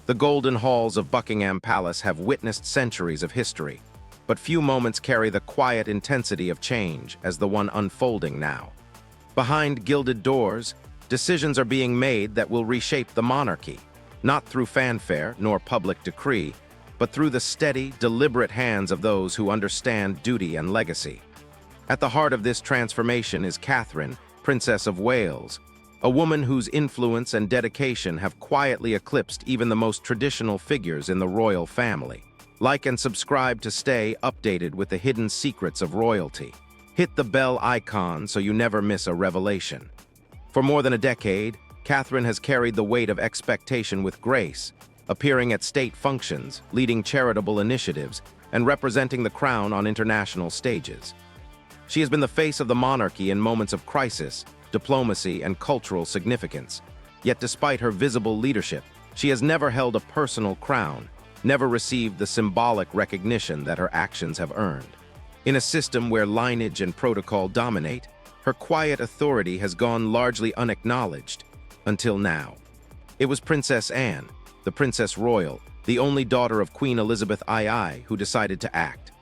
The golden halls of Buckingham Palace have witnessed centuries of history, but few moments carry the quiet intensity of change as the one unfolding now. Behind gilded doors, decisions are being made that will reshape the monarchy, not through fanfare nor public decree, but through the steady, deliberate hands of those who understand duty and legacy. At the heart of this transformation is Catherine, Princess of Wales, a woman whose influence and dedication have quietly eclipsed even the most traditional figures in the royal family. Like and subscribe to stay updated with the hidden secrets of royalty. Hit the bell icon so you never miss a revelation. For more than a decade, Catherine has carried the weight of expectation with grace, appearing at state functions, leading charitable initiatives, and representing the crown on international stages. She has been the face of the monarchy in moments of crisis, diplomacy, and cultural significance. Yet despite her visible leadership, she has never held a personal crown, never received the symbolic recognition that her actions have earned. In a system where lineage and protocol dominate, her quiet authority has gone largely unacknowledged, until now. It was Princess Anne, the Princess Royal, the only daughter of Queen Elizabeth II, who decided to act.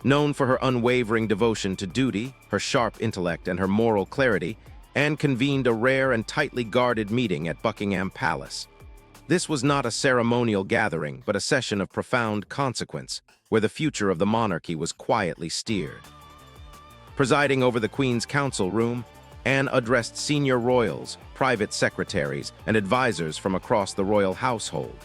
Known for her unwavering devotion to duty, her sharp intellect, and her moral clarity, Anne convened a rare and tightly guarded meeting at Buckingham Palace. This was not a ceremonial gathering, but a session of profound consequence, where the future of the monarchy was quietly steered. Presiding over the Queen's council room, Anne addressed senior royals, private secretaries, and advisors from across the royal household.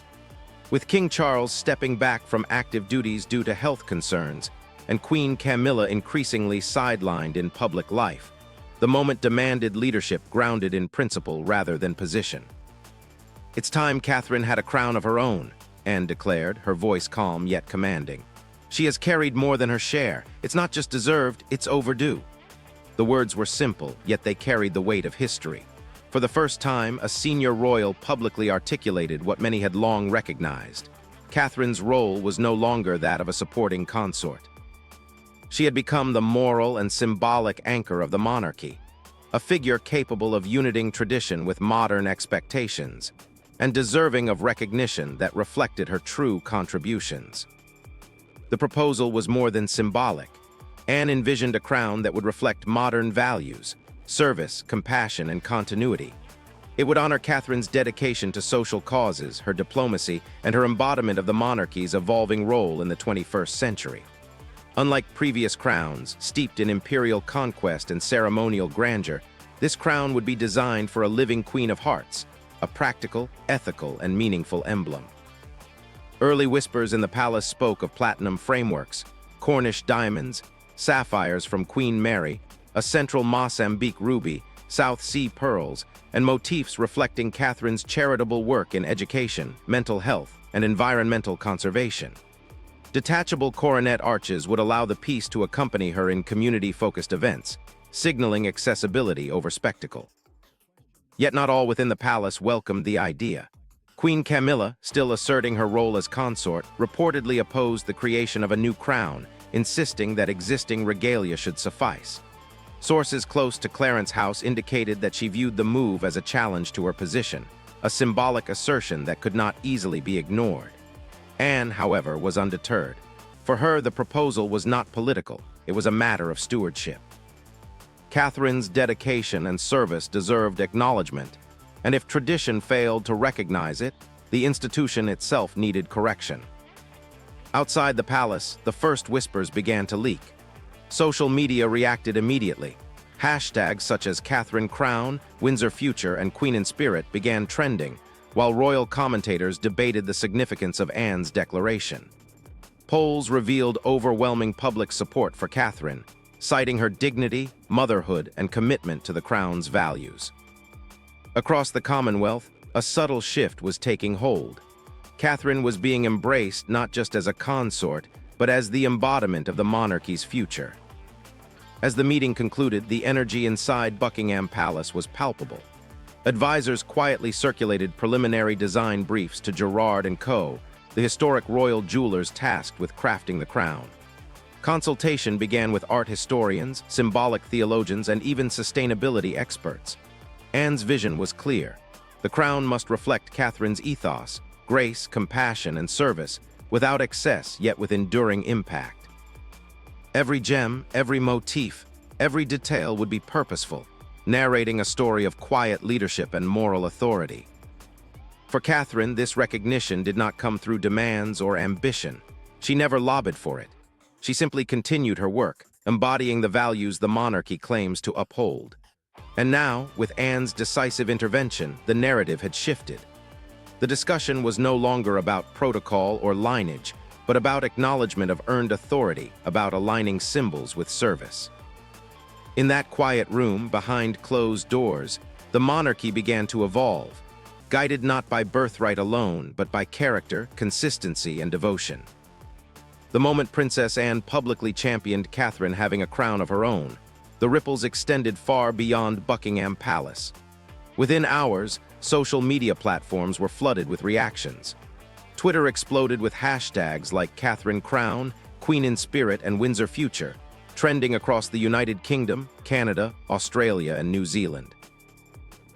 With King Charles stepping back from active duties due to health concerns, and Queen Camilla increasingly sidelined in public life, the moment demanded leadership grounded in principle rather than position. "It's time Catherine had a crown of her own," Anne declared, her voice calm yet commanding. "She has carried more than her share. It's not just deserved, it's overdue." The words were simple, yet they carried the weight of history. For the first time, a senior royal publicly articulated what many had long recognized. Catherine's role was no longer that of a supporting consort. She had become the moral and symbolic anchor of the monarchy, a figure capable of uniting tradition with modern expectations, and deserving of recognition that reflected her true contributions. The proposal was more than symbolic. Anne envisioned a crown that would reflect modern values, service, compassion, and continuity. It would honor Catherine's dedication to social causes, her diplomacy, and her embodiment of the monarchy's evolving role in the 21st century. Unlike previous crowns, steeped in imperial conquest and ceremonial grandeur, this crown would be designed for a living Queen of Hearts, a practical, ethical, and meaningful emblem. Early whispers in the palace spoke of platinum frameworks, Cornish diamonds, sapphires from Queen Mary, a central Mozambique ruby, South Sea pearls, and motifs reflecting Catherine's charitable work in education, mental health, and environmental conservation. Detachable coronet arches would allow the piece to accompany her in community-focused events, signaling accessibility over spectacle. Yet not all within the palace welcomed the idea. Queen Camilla, still asserting her role as consort, reportedly opposed the creation of a new crown, insisting that existing regalia should suffice. Sources close to Clarence's house indicated that she viewed the move as a challenge to her position, a symbolic assertion that could not easily be ignored. Anne, however, was undeterred. For her, the proposal was not political, it was a matter of stewardship. Catherine's dedication and service deserved acknowledgement, and if tradition failed to recognize it, the institution itself needed correction. Outside the palace, the first whispers began to leak. Social media reacted immediately. Hashtags such as Catherine Crown, Windsor Future, and Queen in Spirit began trending, while royal commentators debated the significance of Anne's declaration. Polls revealed overwhelming public support for Catherine, citing her dignity, motherhood, and commitment to the crown's values. Across the Commonwealth, a subtle shift was taking hold. Catherine was being embraced not just as a consort, but as the embodiment of the monarchy's future. As the meeting concluded, the energy inside Buckingham Palace was palpable. Advisors quietly circulated preliminary design briefs to Gerard & Co., the historic royal jewelers tasked with crafting the crown. Consultation began with art historians, symbolic theologians, and even sustainability experts. Anne's vision was clear. The crown must reflect Catherine's ethos, grace, compassion, and service, without excess yet with enduring impact. Every gem, every motif, every detail would be purposeful, narrating a story of quiet leadership and moral authority. For Catherine, this recognition did not come through demands or ambition. She never lobbied for it. She simply continued her work, embodying the values the monarchy claims to uphold. And now, with Anne's decisive intervention, the narrative had shifted. The discussion was no longer about protocol or lineage, but about acknowledgement of earned authority, about aligning symbols with service. In that quiet room, behind closed doors, the monarchy began to evolve, guided not by birthright alone, but by character, consistency, and devotion. The moment Princess Anne publicly championed Catherine having a crown of her own, the ripples extended far beyond Buckingham Palace. Within hours, social media platforms were flooded with reactions. Twitter exploded with hashtags like Catherine Crown, Queen in Spirit, and Windsor Future, trending across the United Kingdom, Canada, Australia, and New Zealand.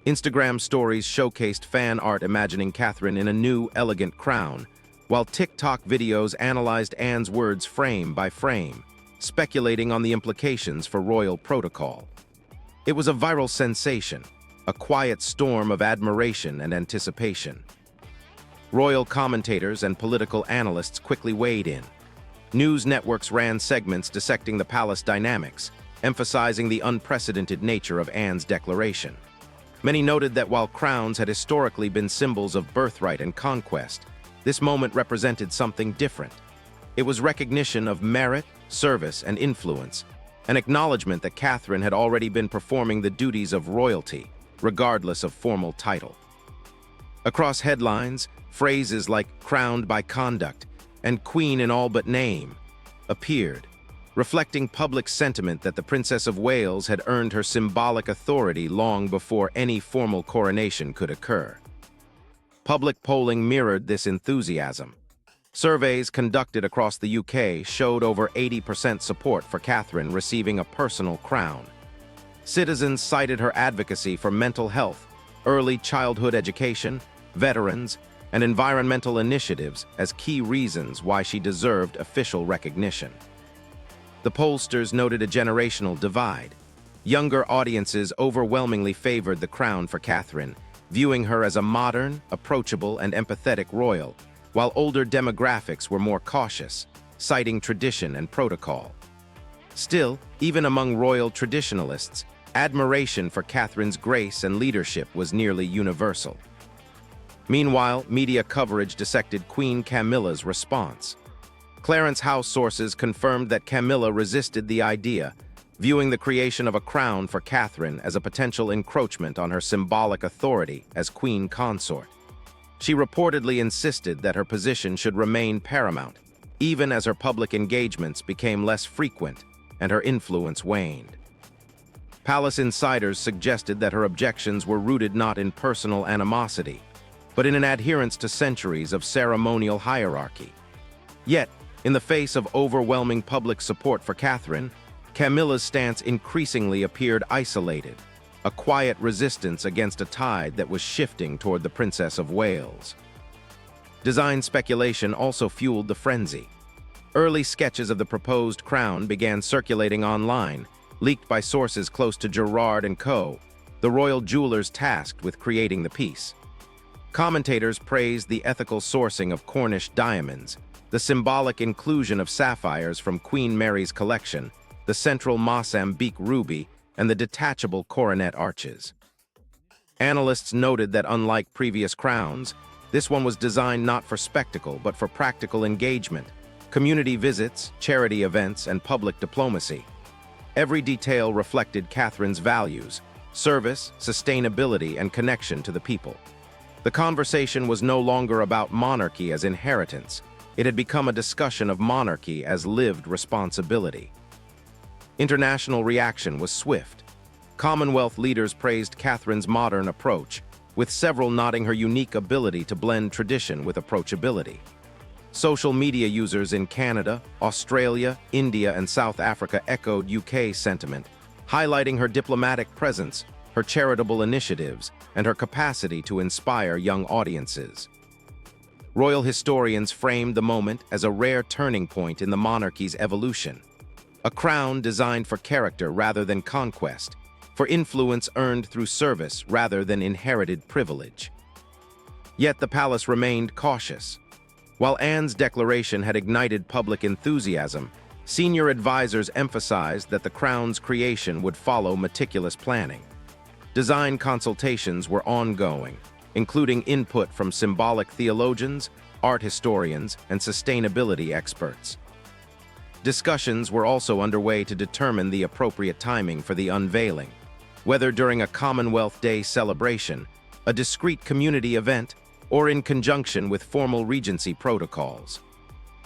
Instagram stories showcased fan art imagining Catherine in a new, elegant crown, while TikTok videos analyzed Anne's words frame by frame, speculating on the implications for royal protocol. It was a viral sensation, a quiet storm of admiration and anticipation. Royal commentators and political analysts quickly weighed in. News networks ran segments dissecting the palace dynamics, emphasizing the unprecedented nature of Anne's declaration. Many noted that while crowns had historically been symbols of birthright and conquest, this moment represented something different. It was recognition of merit, service, and influence, an acknowledgement that Catherine had already been performing the duties of royalty, regardless of formal title. Across headlines, phrases like "crowned by conduct" and "queen in all but name" appeared, reflecting public sentiment that the Princess of Wales had earned her symbolic authority long before any formal coronation could occur. Public polling mirrored this enthusiasm. Surveys conducted across the UK showed over 80% support for Catherine receiving a personal crown. Citizens cited her advocacy for mental health, early childhood education, veterans, and environmental initiatives as key reasons why she deserved official recognition. The pollsters noted a generational divide. Younger audiences overwhelmingly favored the crown for Catherine, viewing her as a modern, approachable, and empathetic royal, while older demographics were more cautious, citing tradition and protocol. Still, even among royal traditionalists, admiration for Catherine's grace and leadership was nearly universal. Meanwhile, media coverage dissected Queen Camilla's response. Clarence House sources confirmed that Camilla resisted the idea, viewing the creation of a crown for Catherine as a potential encroachment on her symbolic authority as Queen Consort. She reportedly insisted that her position should remain paramount, even as her public engagements became less frequent and her influence waned. Palace insiders suggested that her objections were rooted not in personal animosity, but in an adherence to centuries of ceremonial hierarchy. Yet, in the face of overwhelming public support for Catherine, Camilla's stance increasingly appeared isolated, a quiet resistance against a tide that was shifting toward the Princess of Wales. Design speculation also fueled the frenzy. Early sketches of the proposed crown began circulating online, leaked by sources close to Gerard & Co., the royal jewelers tasked with creating the piece. Commentators praised the ethical sourcing of Cornish diamonds, the symbolic inclusion of sapphires from Queen Mary's collection, the central Mozambique ruby, and the detachable coronet arches. Analysts noted that unlike previous crowns, this one was designed not for spectacle but for practical engagement, community visits, charity events, and public diplomacy. Every detail reflected Catherine's values: service, sustainability, and connection to the people. The conversation was no longer about monarchy as inheritance. It had become a discussion of monarchy as lived responsibility. International reaction was swift. Commonwealth leaders praised Catherine's modern approach, with several noting her unique ability to blend tradition with approachability. Social media users in Canada, Australia, India, and South Africa echoed UK sentiment, highlighting her diplomatic presence, her charitable initiatives, and her capacity to inspire young audiences. Royal historians framed the moment as a rare turning point in the monarchy's evolution. A crown designed for character rather than conquest, for influence earned through service rather than inherited privilege. Yet the palace remained cautious. While Anne's declaration had ignited public enthusiasm, senior advisors emphasized that the crown's creation would follow meticulous planning. Design consultations were ongoing, including input from symbolic theologians, art historians, and sustainability experts. Discussions were also underway to determine the appropriate timing for the unveiling, whether during a Commonwealth Day celebration, a discrete community event, or in conjunction with formal regency protocols.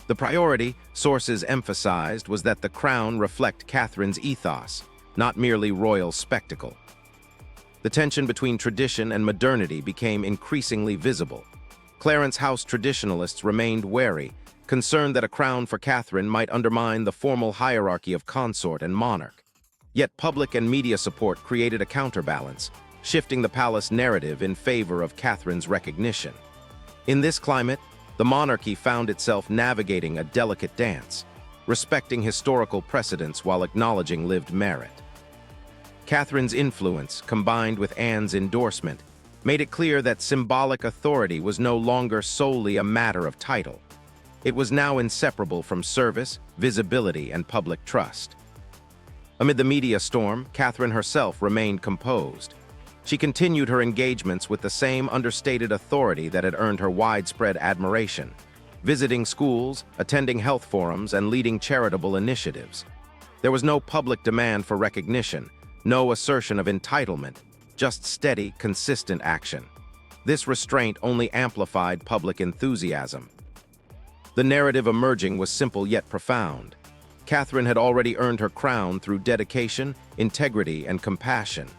The priority, sources emphasized, was that the crown reflect Catherine's ethos, not merely royal spectacle. The tension between tradition and modernity became increasingly visible. Clarence House traditionalists remained wary, concerned that a crown for Catherine might undermine the formal hierarchy of consort and monarch. Yet public and media support created a counterbalance, shifting the palace narrative in favor of Catherine's recognition. In this climate, the monarchy found itself navigating a delicate dance, respecting historical precedents while acknowledging lived merit. Catherine's influence, combined with Anne's endorsement, made it clear that symbolic authority was no longer solely a matter of title. It was now inseparable from service, visibility, and public trust. Amid the media storm, Catherine herself remained composed. She continued her engagements with the same understated authority that had earned her widespread admiration, visiting schools, attending health forums, and leading charitable initiatives. There was no public demand for recognition, no assertion of entitlement, just steady, consistent action. This restraint only amplified public enthusiasm. The narrative emerging was simple yet profound. Catherine had already earned her crown through dedication, integrity, and compassion.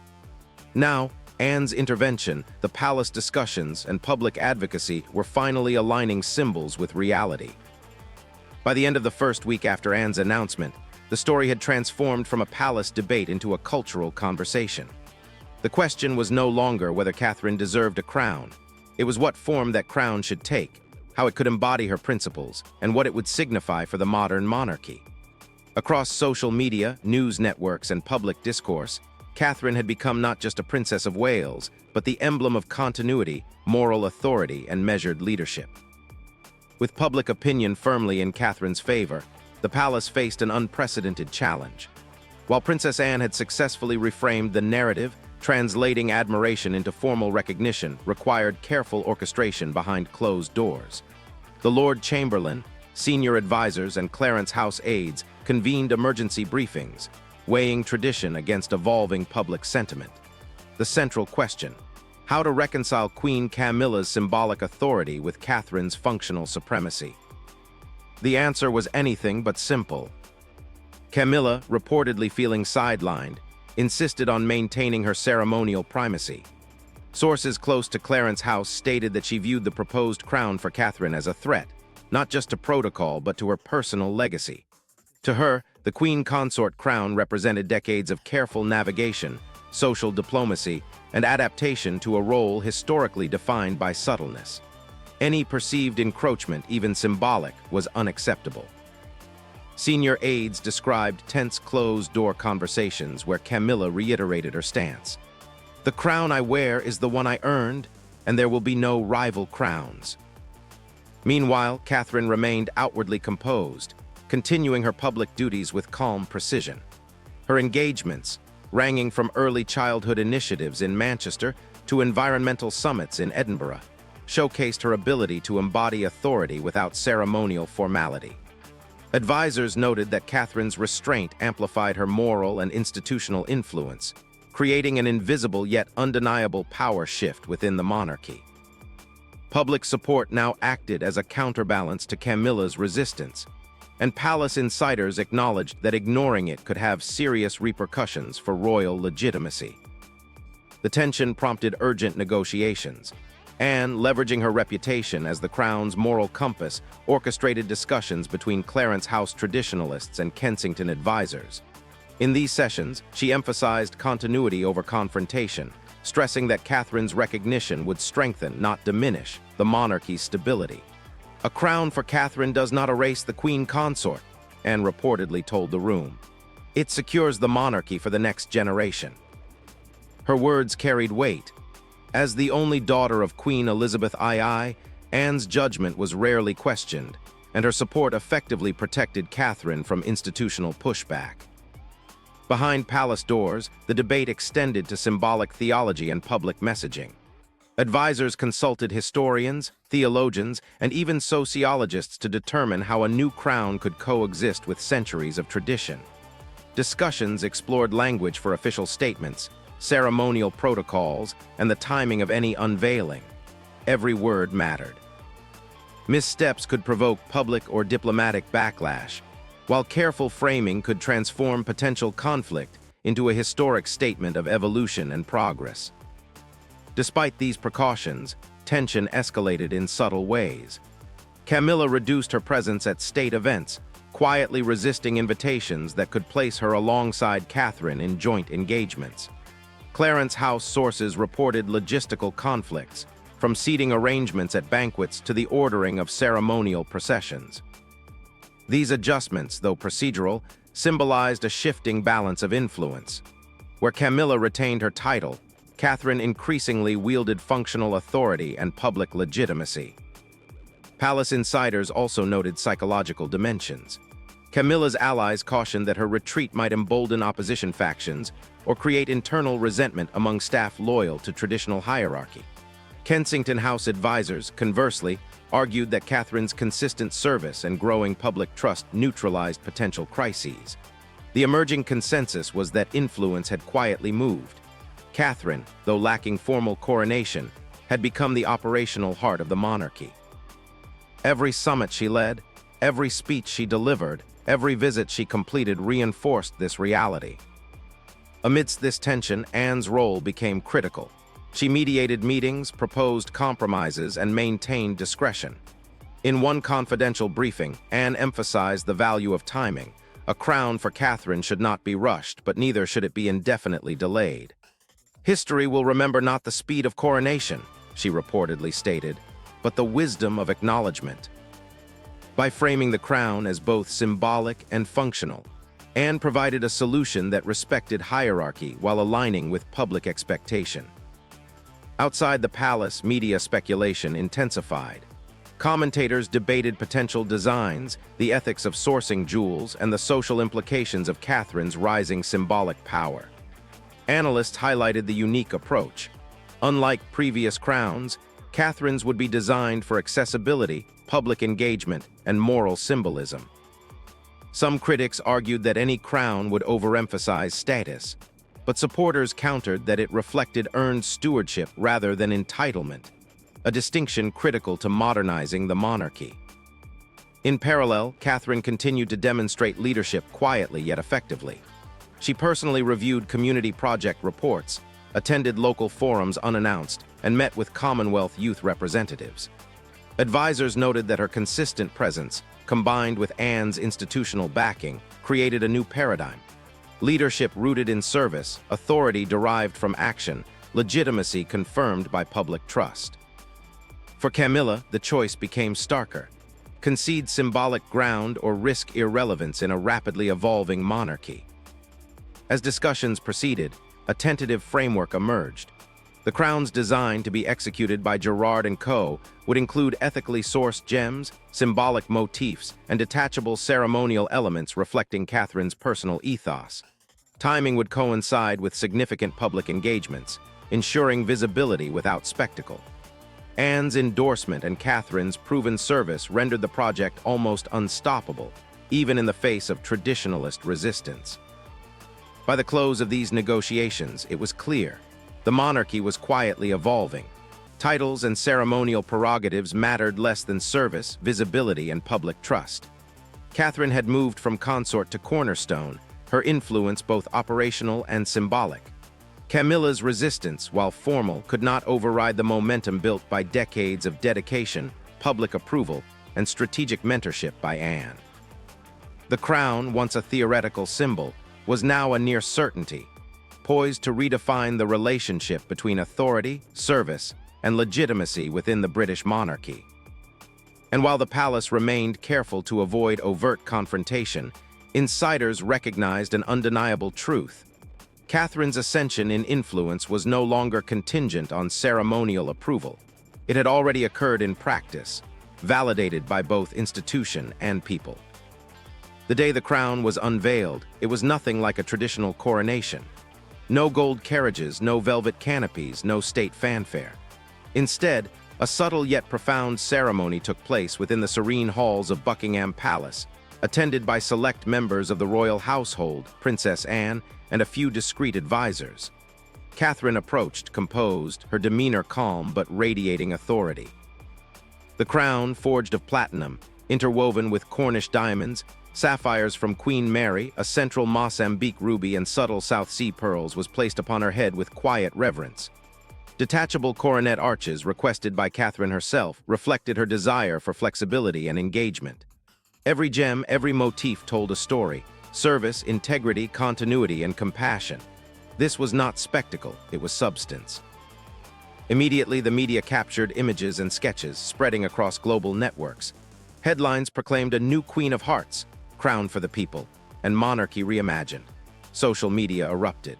Now, Anne's intervention, the palace discussions, and public advocacy were finally aligning symbols with reality. By the end of the first week after Anne's announcement, the story had transformed from a palace debate into a cultural conversation. The question was no longer whether Catherine deserved a crown. It was what form that crown should take, how it could embody her principles, and what it would signify for the modern monarchy. Across social media, news networks, and public discourse, Catherine had become not just a Princess of Wales, but the emblem of continuity, moral authority, and measured leadership. With public opinion firmly in Catherine's favor, the palace faced an unprecedented challenge. While Princess Anne had successfully reframed the narrative, translating admiration into formal recognition required careful orchestration behind closed doors. The Lord Chamberlain, senior advisors, and Clarence House aides convened emergency briefings, weighing tradition against evolving public sentiment. The central question: how to reconcile Queen Camilla's symbolic authority with Catherine's functional supremacy? The answer was anything but simple. Camilla, reportedly feeling sidelined, insisted on maintaining her ceremonial primacy. Sources close to Clarence House stated that she viewed the proposed crown for Catherine as a threat, not just to protocol but to her personal legacy. To her, the Queen Consort crown represented decades of careful navigation, social diplomacy, and adaptation to a role historically defined by subtleness. Any perceived encroachment, even symbolic, was unacceptable. Senior aides described tense closed-door conversations where Camilla reiterated her stance. "The crown I wear is the one I earned, and there will be no rival crowns." Meanwhile, Catherine remained outwardly composed, continuing her public duties with calm precision. Her engagements, ranging from early childhood initiatives in Manchester to environmental summits in Edinburgh, showcased her ability to embody authority without ceremonial formality. Advisors noted that Catherine's restraint amplified her moral and institutional influence, creating an invisible yet undeniable power shift within the monarchy. Public support now acted as a counterbalance to Camilla's resistance, and palace insiders acknowledged that ignoring it could have serious repercussions for royal legitimacy. The tension prompted urgent negotiations. Anne, leveraging her reputation as the crown's moral compass, orchestrated discussions between Clarence House traditionalists and Kensington advisors. In these sessions, she emphasized continuity over confrontation, stressing that Catherine's recognition would strengthen, not diminish, the monarchy's stability. "A crown for Catherine does not erase the Queen Consort," Anne reportedly told the room. "It secures the monarchy for the next generation." Her words carried weight. As the only daughter of Queen Elizabeth II, Anne's judgment was rarely questioned, and her support effectively protected Catherine from institutional pushback. Behind palace doors, the debate extended to symbolic theology and public messaging. Advisors consulted historians, theologians, and even sociologists to determine how a new crown could coexist with centuries of tradition. Discussions explored language for official statements, ceremonial protocols, and the timing of any unveiling. Every word mattered. Missteps could provoke public or diplomatic backlash, while careful framing could transform potential conflict into a historic statement of evolution and progress. Despite these precautions, tension escalated in subtle ways. Camilla reduced her presence at state events, quietly resisting invitations that could place her alongside Catherine in joint engagements. Clarence House sources reported logistical conflicts, from seating arrangements at banquets to the ordering of ceremonial processions. These adjustments, though procedural, symbolized a shifting balance of influence. Where Camilla retained her title, Catherine increasingly wielded functional authority and public legitimacy. Palace insiders also noted psychological dimensions. Camilla's allies cautioned that her retreat might embolden opposition factions or create internal resentment among staff loyal to traditional hierarchy. Kensington House advisors, conversely, argued that Catherine's consistent service and growing public trust neutralized potential crises. The emerging consensus was that influence had quietly moved. Catherine, though lacking formal coronation, had become the operational heart of the monarchy. Every summit she led, every speech she delivered, every visit she completed reinforced this reality. Amidst this tension, Anne's role became critical. She mediated meetings, proposed compromises, and maintained discretion. In one confidential briefing, Anne emphasized the value of timing. A crown for Catherine should not be rushed, but neither should it be indefinitely delayed. "History will remember not the speed of coronation," she reportedly stated, "but the wisdom of acknowledgement." By framing the crown as both symbolic and functional, Anne provided a solution that respected hierarchy while aligning with public expectation. Outside the palace, media speculation intensified. Commentators debated potential designs, the ethics of sourcing jewels, and the social implications of Catherine's rising symbolic power. Analysts highlighted the unique approach. Unlike previous crowns, Catherine's would be designed for accessibility, public engagement, and moral symbolism. Some critics argued that any crown would overemphasize status, but supporters countered that it reflected earned stewardship rather than entitlement, a distinction critical to modernizing the monarchy. In parallel, Catherine continued to demonstrate leadership quietly yet effectively. She personally reviewed community project reports, attended local forums unannounced, and met with Commonwealth youth representatives. Advisors noted that her consistent presence, combined with Anne's institutional backing, created a new paradigm. Leadership rooted in service, authority derived from action, legitimacy confirmed by public trust. For Camilla, the choice became starker. Concede symbolic ground or risk irrelevance in a rapidly evolving monarchy. As discussions proceeded, a tentative framework emerged. The crown's design, to be executed by Gerard & Co., would include ethically sourced gems, symbolic motifs, and detachable ceremonial elements reflecting Catherine's personal ethos. Timing would coincide with significant public engagements, ensuring visibility without spectacle. Anne's endorsement and Catherine's proven service rendered the project almost unstoppable, even in the face of traditionalist resistance. By the close of these negotiations, it was clear the monarchy was quietly evolving. Titles and ceremonial prerogatives mattered less than service, visibility, and public trust. Catherine had moved from consort to cornerstone, her influence both operational and symbolic. Camilla's resistance, while formal, could not override the momentum built by decades of dedication, public approval, and strategic mentorship by Anne. The crown, once a theoretical symbol, was now a near certainty, poised to redefine the relationship between authority, service, and legitimacy within the British monarchy. And while the palace remained careful to avoid overt confrontation, insiders recognized an undeniable truth. Catherine's ascension in influence was no longer contingent on ceremonial approval. It had already occurred in practice, validated by both institution and people. The day the crown was unveiled, it was nothing like a traditional coronation. No gold carriages, no velvet canopies, no state fanfare. Instead, a subtle yet profound ceremony took place within the serene halls of Buckingham Palace, attended by select members of the royal household, Princess Anne, and a few discreet advisors. Catherine approached, composed, her demeanor calm but radiating authority. The crown, forged of platinum, interwoven with Cornish diamonds, sapphires from Queen Mary, a central Mozambique ruby, and subtle South Sea pearls, was placed upon her head with quiet reverence. Detachable coronet arches, requested by Catherine herself, reflected her desire for flexibility and engagement. Every gem, every motif told a story: service, integrity, continuity, and compassion. This was not spectacle, it was substance. Immediately, the media captured images and sketches, spreading across global networks. Headlines proclaimed a new Queen of Hearts, crowned for the people, and monarchy reimagined. Social media erupted.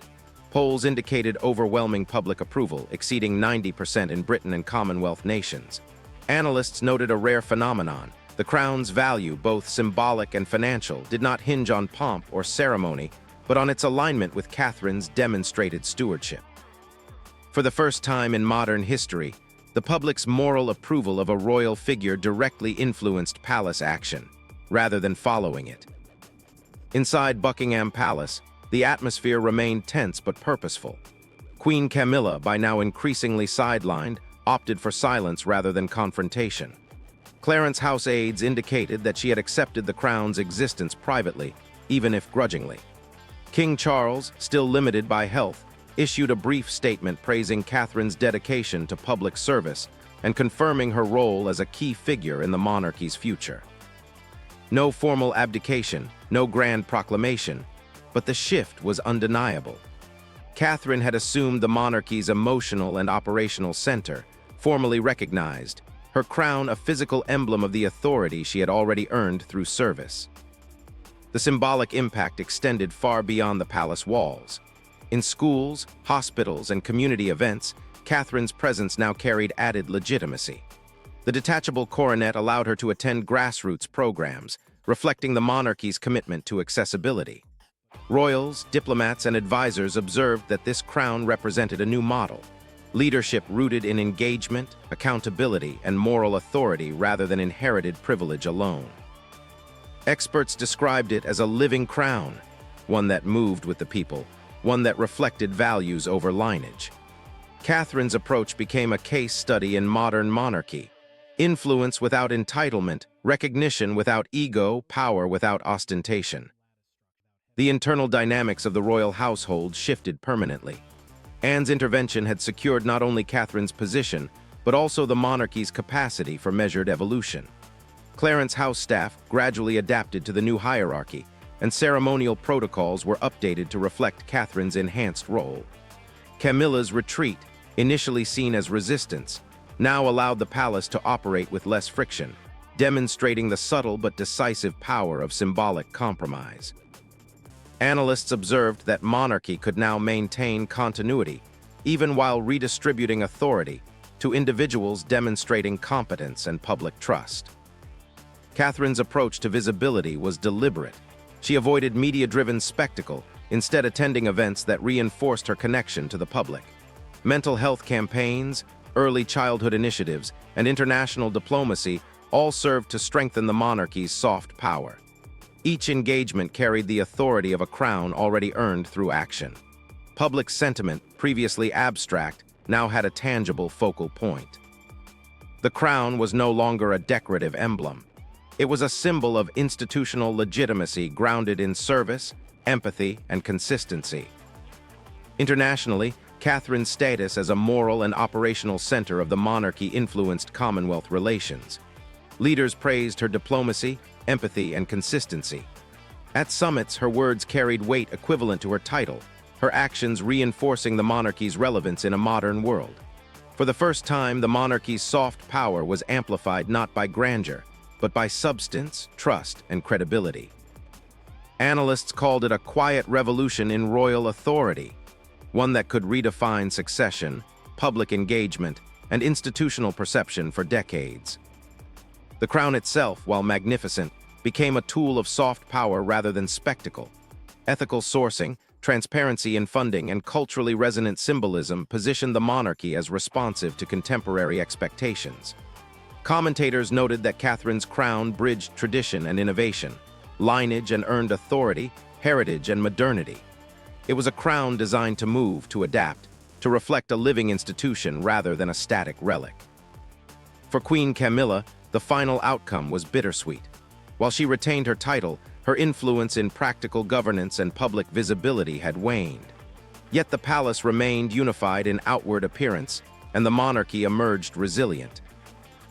Polls indicated overwhelming public approval, exceeding 90% in Britain and Commonwealth nations. Analysts noted a rare phenomenon. The crown's value, both symbolic and financial, did not hinge on pomp or ceremony, but on its alignment with Catherine's demonstrated stewardship. For the first time in modern history, the public's moral approval of a royal figure directly influenced palace action, rather than following it. Inside Buckingham Palace, the atmosphere remained tense but purposeful. Queen Camilla, by now increasingly sidelined, opted for silence rather than confrontation. Clarence House aides indicated that she had accepted the crown's existence privately, even if grudgingly. King Charles, still limited by health, issued a brief statement praising Catherine's dedication to public service and confirming her role as a key figure in the monarchy's future. No formal abdication, no grand proclamation, but the shift was undeniable. Catherine had assumed the monarchy's emotional and operational center, formally recognized, her crown a physical emblem of the authority she had already earned through service. The symbolic impact extended far beyond the palace walls. In schools, hospitals, and community events, Catherine's presence now carried added legitimacy. The detachable coronet allowed her to attend grassroots programs, reflecting the monarchy's commitment to accessibility. Royals, diplomats, and advisors observed that this crown represented a new model: leadership rooted in engagement, accountability, and moral authority rather than inherited privilege alone. Experts described it as a living crown, one that moved with the people, one that reflected values over lineage. Catherine's approach became a case study in modern monarchy: influence without entitlement, recognition without ego, power without ostentation. The internal dynamics of the royal household shifted permanently. Anne's intervention had secured not only Catherine's position, but also the monarchy's capacity for measured evolution. Clarence House staff gradually adapted to the new hierarchy, and ceremonial protocols were updated to reflect Catherine's enhanced role. Camilla's retreat, initially seen as resistance, now allowed the palace to operate with less friction, demonstrating the subtle but decisive power of symbolic compromise. Analysts observed that monarchy could now maintain continuity, even while redistributing authority to individuals demonstrating competence and public trust. Catherine's approach to visibility was deliberate. She avoided media-driven spectacle, instead attending events that reinforced her connection to the public. Mental health campaigns, early childhood initiatives, and international diplomacy all served to strengthen the monarchy's soft power. Each engagement carried the authority of a crown already earned through action. Public sentiment, previously abstract, now had a tangible focal point. The crown was no longer a decorative emblem. It was a symbol of institutional legitimacy grounded in service, empathy, and consistency. Internationally, Catherine's status as a moral and operational center of the monarchy influenced Commonwealth relations. Leaders praised her diplomacy, empathy, and consistency. At summits, her words carried weight equivalent to her title, her actions reinforcing the monarchy's relevance in a modern world. For the first time, the monarchy's soft power was amplified not by grandeur, but by substance, trust, and credibility. Analysts called it a quiet revolution in royal authority, one that could redefine succession, public engagement, and institutional perception for decades. The crown itself, while magnificent, became a tool of soft power rather than spectacle. Ethical sourcing, transparency in funding, and culturally resonant symbolism positioned the monarchy as responsive to contemporary expectations. Commentators noted that Catherine's crown bridged tradition and innovation, lineage and earned authority, heritage and modernity. It was a crown designed to move, to adapt, to reflect a living institution rather than a static relic. For Queen Camilla, the final outcome was bittersweet. While she retained her title, her influence in practical governance and public visibility had waned. Yet the palace remained unified in outward appearance, and the monarchy emerged resilient.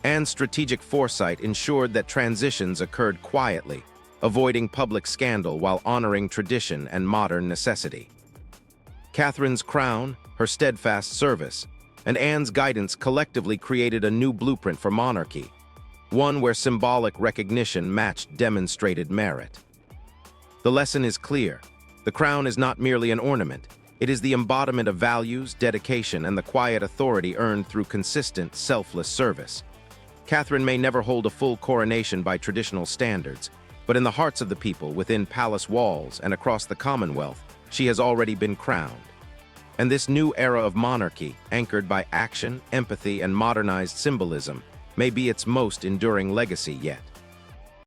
Anne's strategic foresight ensured that transitions occurred quietly, avoiding public scandal while honoring tradition and modern necessity. Catherine's crown, her steadfast service, and Anne's guidance collectively created a new blueprint for monarchy, one where symbolic recognition matched demonstrated merit. The lesson is clear. The crown is not merely an ornament. It is the embodiment of values, dedication, and the quiet authority earned through consistent, selfless service. Catherine may never hold a full coronation by traditional standards, but in the hearts of the people, within palace walls and across the Commonwealth, she has already been crowned. And this new era of monarchy, anchored by action, empathy, and modernized symbolism, may be its most enduring legacy yet.